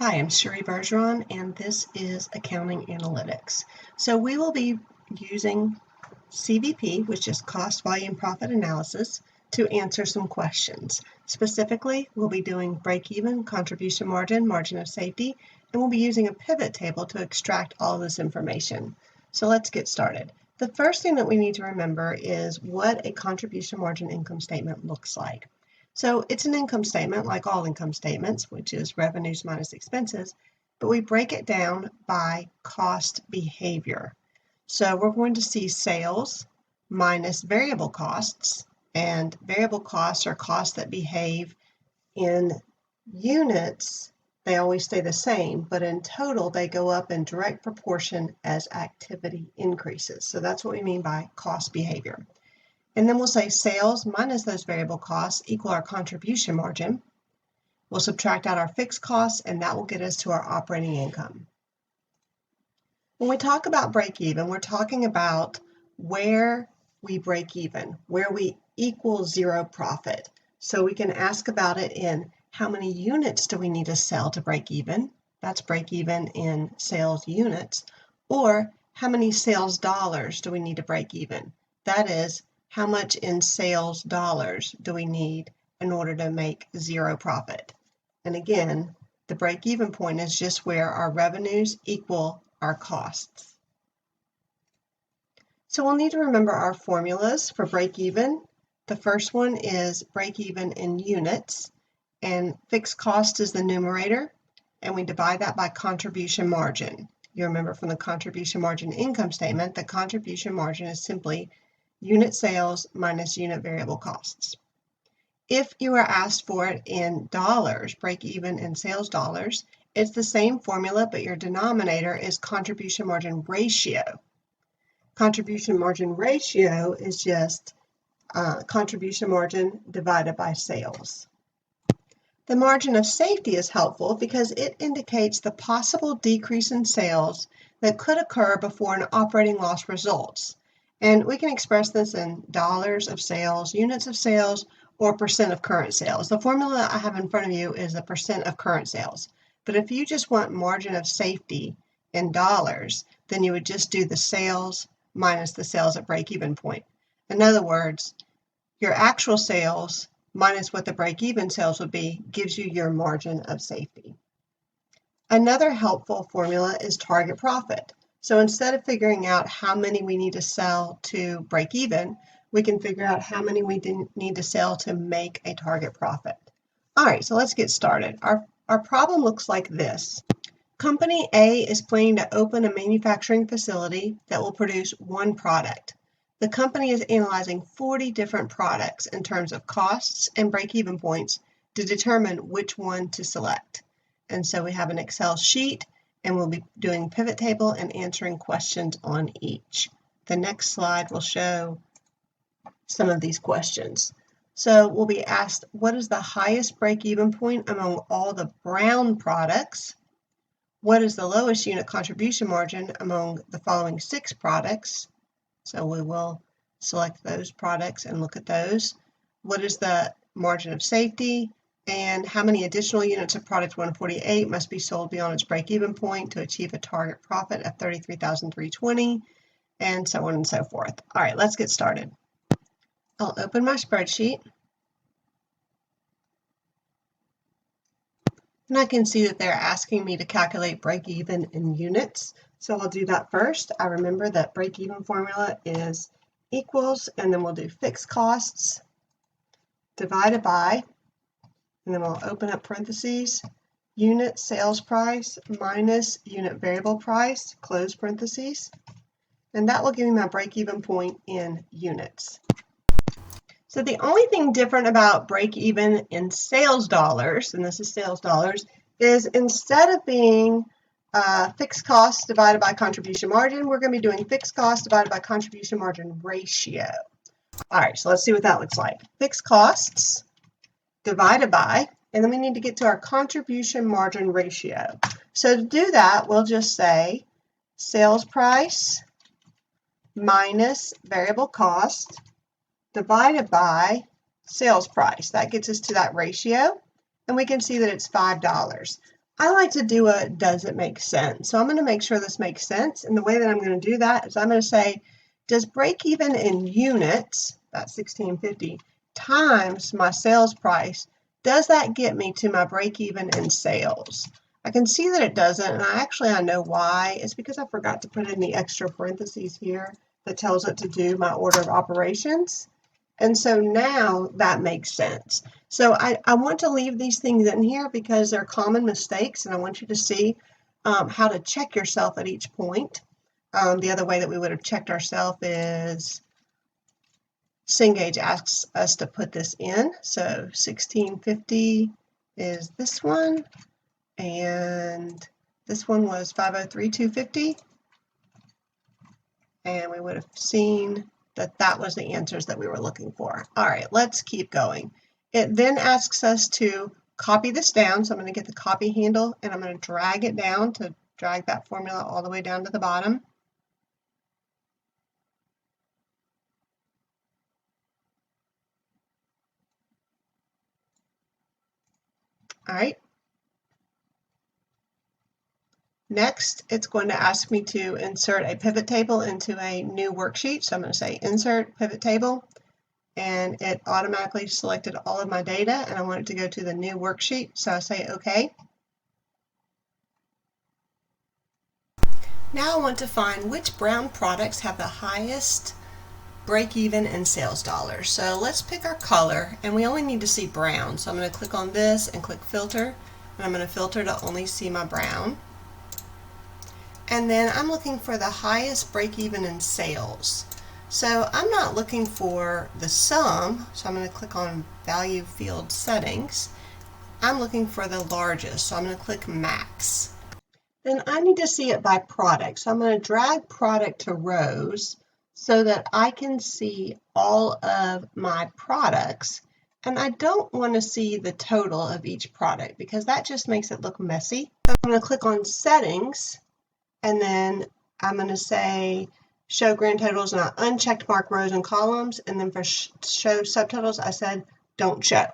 Hi, I'm Sherry Bergeron, and this is Accounting Analytics. So we will be using CVP, which is Cost Volume Profit Analysis, to answer some questions. Specifically, we'll be doing break-even, contribution margin, margin of safety, and we'll be using a pivot table to extract all of this information. So let's get started. The first thing that we need to remember is what a contribution margin income statement looks like. So it's an income statement like all income statements, which is revenues minus expenses, but we break it down by cost behavior. So we're going to see sales minus variable costs, and variable costs are costs that behave in units. They always stay the same, but in total they go up in direct proportion as activity increases. So that's what we mean by cost behavior. And then we'll say sales minus those variable costs equal our contribution margin. We'll subtract out our fixed costs, and that will get us to our operating income. When we talk about break even, we're talking about where we break even, where we equal zero profit. So we can ask about it in how many units do we need to sell to break even? That's break even in sales units. Or how many sales dollars do we need to break even? That is, how much in sales dollars do we need in order to make zero profit? And again, the break-even point is just where our revenues equal our costs. So we'll need to remember our formulas for break-even. The first one is break-even in units, and fixed cost is the numerator, and we divide that by contribution margin. You remember from the contribution margin income statement, the contribution margin is simply unit sales minus unit variable costs. If you are asked for it in dollars, break even in sales dollars, it's the same formula, but your denominator is contribution margin ratio. Contribution margin ratio is just contribution margin divided by sales. The margin of safety is helpful because it indicates the possible decrease in sales that could occur before an operating loss results. And we can express this in dollars of sales, units of sales, or percent of current sales. The formula I have in front of you is the percent of current sales. But if you just want margin of safety in dollars, then you would just do the sales minus the sales at break-even point. In other words, your actual sales minus what the break-even sales would be gives you your margin of safety. Another helpful formula is target profit. So instead of figuring out how many we need to sell to break even, we can figure out how many we need to sell to make a target profit. All right, so let's get started. Our problem looks like this. Company A is planning to open a manufacturing facility that will produce one product. The company is analyzing 40 different products in terms of costs and break-even points to determine which one to select. And so we have an Excel sheet, and we'll be doing pivot table and answering questions on each. The next slide will show some of these questions. So we'll be asked, what is the highest break-even point among all the brown products? What is the lowest unit contribution margin among the following 6 products? So we will select those products and look at those. What is the margin of safety? And how many additional units of product 148 must be sold beyond its break-even point to achieve a target profit of $33,320, and so on and so forth. All right, let's get started. I'll open my spreadsheet. And I can see that they're asking me to calculate break-even in units. So I'll do that first. I remember that break-even formula is equals, and then we'll do fixed costs divided by, and then we'll open up parentheses, unit sales price minus unit variable price, close parentheses. And that will give me my break-even point in units. So the only thing different about break-even in sales dollars, and this is sales dollars, is instead of being fixed costs divided by contribution margin, we're going to be doing fixed costs divided by contribution margin ratio. All right, so let's see what that looks like. Fixed costs divided by, and then we need to get to our contribution margin ratio. So to do that, we'll just say sales price minus variable cost divided by sales price. That gets us to that ratio, and we can see that it's $5. I like to do a does it make sense? So I'm going to make sure this makes sense. And the way that I'm going to do that is I'm going to say, does break even in units, that's 1650, times my sales price, does that get me to my break even in sales? I can see that it doesn't, and I know why. It's because I forgot to put in the extra parentheses here that tells it to do my order of operations. And so now that makes sense. So I want to leave these things in here because they're common mistakes, and I want you to see how to check yourself at each point. The other way that we would have checked ourselves is Cengage asks us to put this in. So 1650 is this one, and this one was 503,250, and we would have seen that that was the answers that we were looking for. All right, let's keep going. It then asks us to copy this down. So I'm going to get the copy handle and I'm going to drag it down to drag that formula all the way down to the bottom. All right. Next, it's going to ask me to insert a pivot table into a new worksheet. So I'm going to say insert pivot table, and it automatically selected all of my data, and I want it to go to the new worksheet. So I say OK. Now I want to find which brown products have the highest break even in sales dollars. So let's pick our color, and we only need to see brown. So I'm going to click on this and click filter, and I'm going to filter to only see my brown. And then I'm looking for the highest break even in sales. So I'm not looking for the sum, so I'm going to click on value field settings. I'm looking for the largest, so I'm going to click max. Then I need to see it by product. So I'm going to drag product to rows so that I can see all of my products. And I don't want to see the total of each product because that just makes it look messy. So I'm going to click on settings, and then I'm going to say show grand totals, and I unchecked mark rows and columns, and then for show subtotals I said don't show.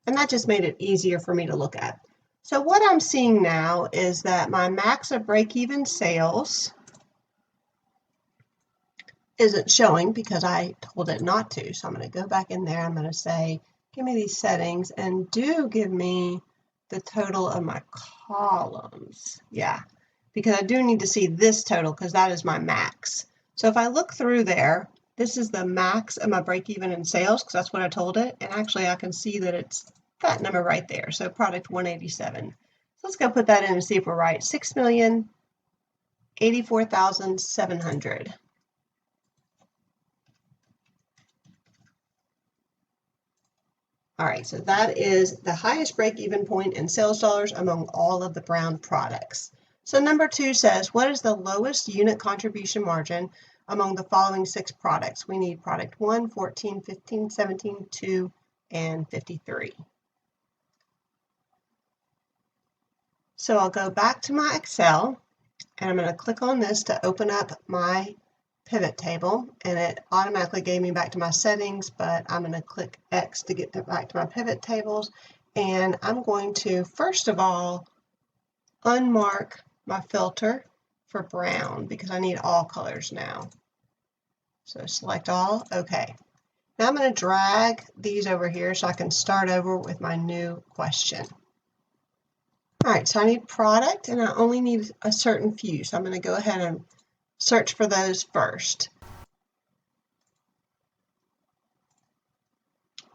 And that just made it easier for me to look at. So what I'm seeing now is that my max of break-even sales isn't showing because I told it not to. So I'm going to go back in there. I'm going to say, give me these settings and do give me the total of my columns. Yeah, because I do need to see this total because that is my max. So if I look through there, this is the max of my break-even in sales because that's what I told it. And actually I can see that it's that number right there. So product 187. So let's go put that in and see if we're right. 6,084,700. All right, so that is the highest break-even point in sales dollars among all of the brown products. So number 2 says, what is the lowest unit contribution margin among the following 6 products? We need product 1, 14, 15, 17, 2, and 53. So I'll go back to my Excel, and I'm going to click on this to open up my pivot table, and it automatically gave me back to my settings, but I'm going to click X to get back to my pivot tables, and I'm going to first of all unmark my filter for brown because I need all colors now. So select all, okay. Now I'm going to drag these over here so I can start over with my new question. All right, so I need product, and I only need a certain few, so I'm going to go ahead and search for those first.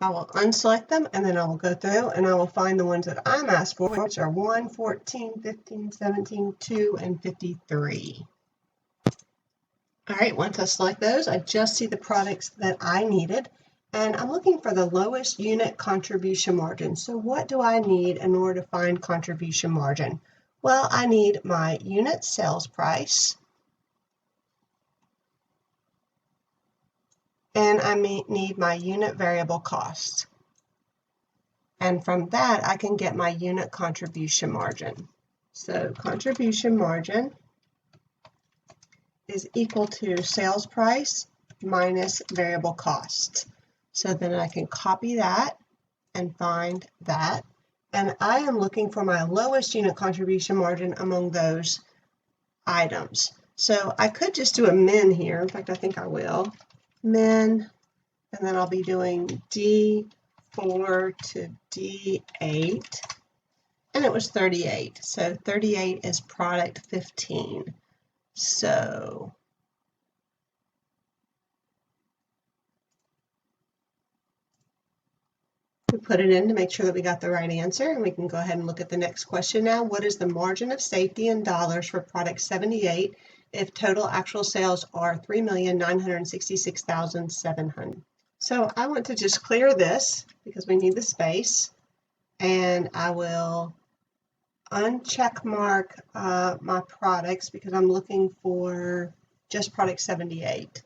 I will unselect them, and then I will go through and I will find the ones that I'm asked for, which are 1, 14, 15, 17, 2, and 53. All right, once I select those, I just see the products that I needed, and I'm looking for the lowest unit contribution margin. So what do I need in order to find contribution margin? Well, I need my unit sales price, and I need my unit variable cost. And from that, I can get my unit contribution margin. So contribution margin is equal to sales price minus variable cost. So then I can copy that and find that. and I am looking for my lowest unit contribution margin among those items. So I could just do a min here. In fact, I think I will. Min, and then I'll be doing D4 to D8, and it was 38. So 38 is product 15. So we put it in to make sure that we got the right answer, and we can go ahead and look at the next question now. What is the margin of safety in dollars for product 78 if total actual sales are 3,966,700? So I want to just clear this because we need the space, and I will uncheck mark my products because I'm looking for just product 78.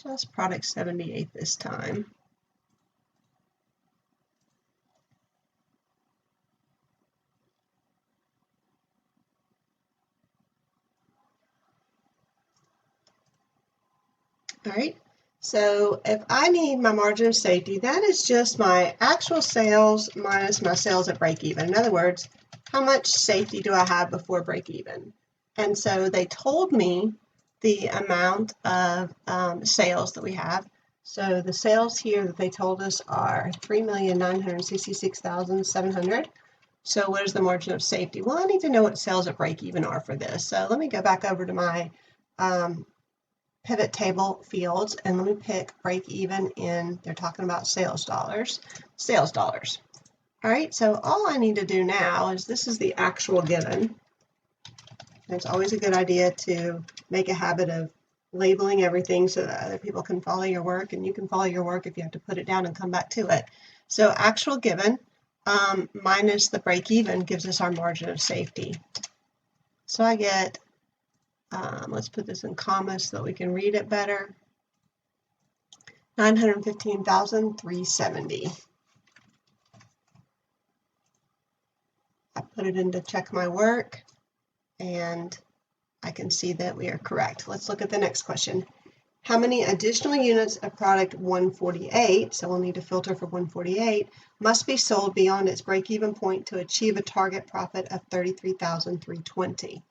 Just product 78 this time. All right, so if I need my margin of safety, that is just my actual sales minus my sales at break even. In other words, how much safety do I have before break even? And so they told me the amount of sales that we have. So the sales here that they told us are 3,966,700. So what is the margin of safety? Well, I need to know what sales at break even are for this. So let me go back over to my pivot table fields, and let me pick break even in, they're talking about sales dollars. All right, so all I need to do now is, this is the actual given. It's always a good idea to make a habit of labeling everything so that other people can follow your work, and you can follow your work if you have to put it down and come back to it. So actual given minus the break even gives us our margin of safety. So I get, let's put this in commas so that we can read it better, 915,370. I put it in to check my work, and I can see that we are correct. Let's look at the next question. How many additional units of product 148, so we'll need to filter for 148, must be sold beyond its break-even point to achieve a target profit of 33,320?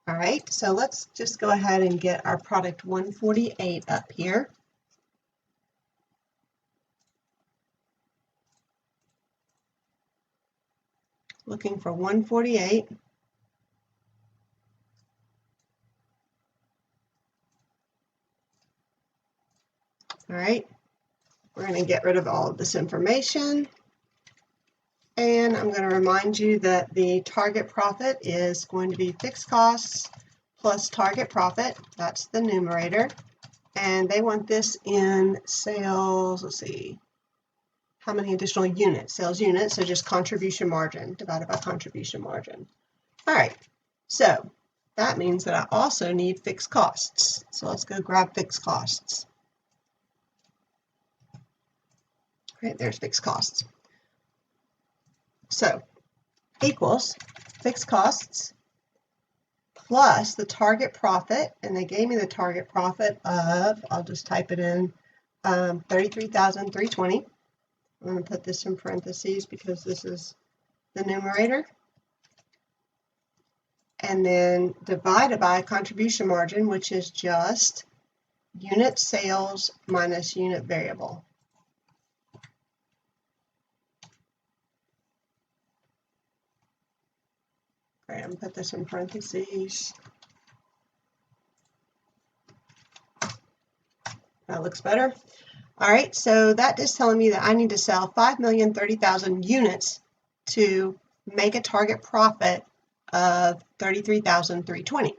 All right, so let's just go ahead and get our product 148 up here. Looking for 148. All right, we're going to get rid of all of this information. And I'm going to remind you that the target profit is going to be fixed costs plus target profit. That's the numerator. And they want this in sales, let's see, how many additional units? Sales units, so just contribution margin divided by contribution margin. All right, so that means that I also need fixed costs. So let's go grab fixed costs. All right, there's fixed costs. So equals fixed costs plus the target profit, and they gave me the target profit of, I'll just type it in, 33,320. I'm going to put this in parentheses because this is the numerator. And then divided by contribution margin, which is just unit sales minus unit variable. All right, I'm going to put this in parentheses. That looks better. All right, so that is telling me that I need to sell 5,030,000 units to make a target profit of 33,320.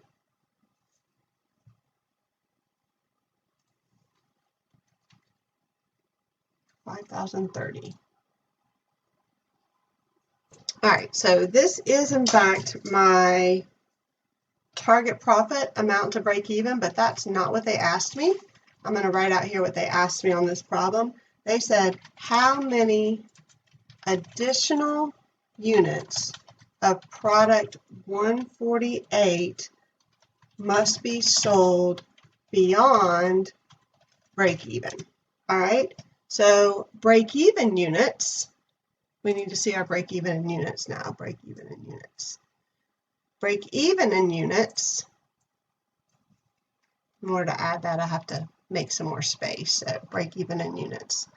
$5,030. All right, so this is in fact my target profit amount to break even, but that's not what they asked me. I'm going to write out here what they asked me on this problem. They said, how many additional units of product 148 must be sold beyond break even? All right, So break-even units, we need to see our break-even in units now. Break-even in units. Break-even in units, in order to add that, I have to make some more space. So break-even in units.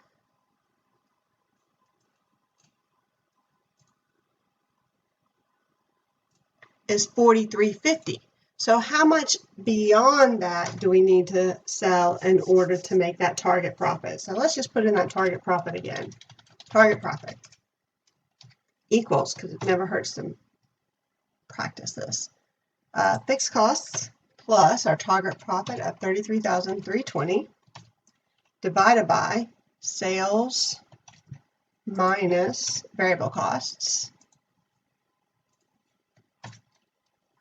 Is $43.50. So how much beyond that do we need to sell in order to make that target profit? So let's just put in that target profit again. Target profit equals, because it never hurts to practice this, fixed costs plus our target profit of $33,320 divided by sales minus variable costs.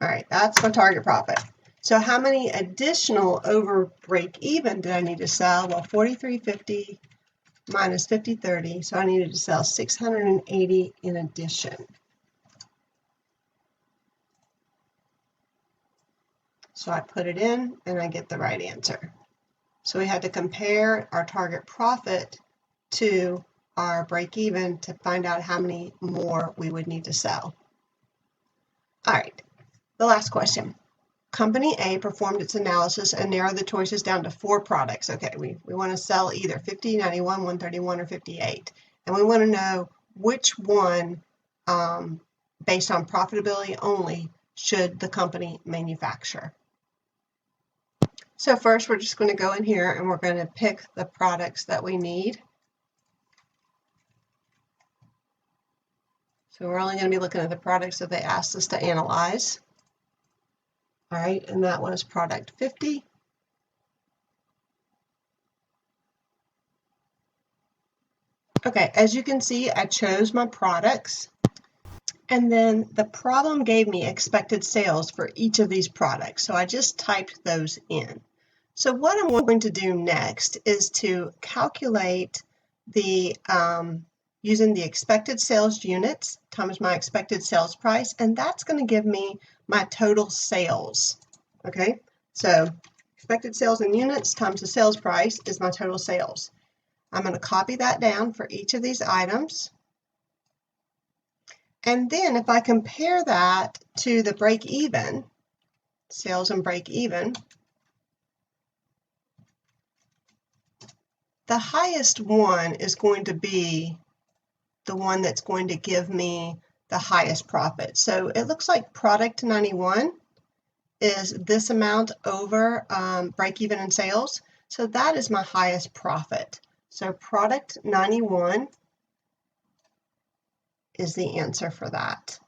All right, that's my target profit. So how many additional over break even did I need to sell? Well, $43.50 minus $50.30, so I needed to sell $680 in addition. So I put it in and I get the right answer. So we had to compare our target profit to our break even to find out how many more we would need to sell. All right, the last question. Company A performed its analysis and narrowed the choices down to 4 products. Okay, we want to sell either 50, 91, 131, or 58. And we want to know which one, based on profitability only, should the company manufacture. So first, we're just going to go in here and we're going to pick the products that we need. So we're only going to be looking at the products that they asked us to analyze. All right, and that was product 50. Okay, as you can see, I chose my products. And then the problem gave me expected sales for each of these products. So I just typed those in. So what I'm going to do next is to calculate the, using the expected sales units times my expected sales price, and that's going to give me my total sales. Okay, so expected sales in units times the sales price is my total sales. I'm going to copy that down for each of these items. And then if I compare that to the break even, sales and break even, the highest one is going to be the one that's going to give me the highest profit. So it looks like product 91 is this amount over break even in sales. So that is my highest profit. So product 91 is the answer for that.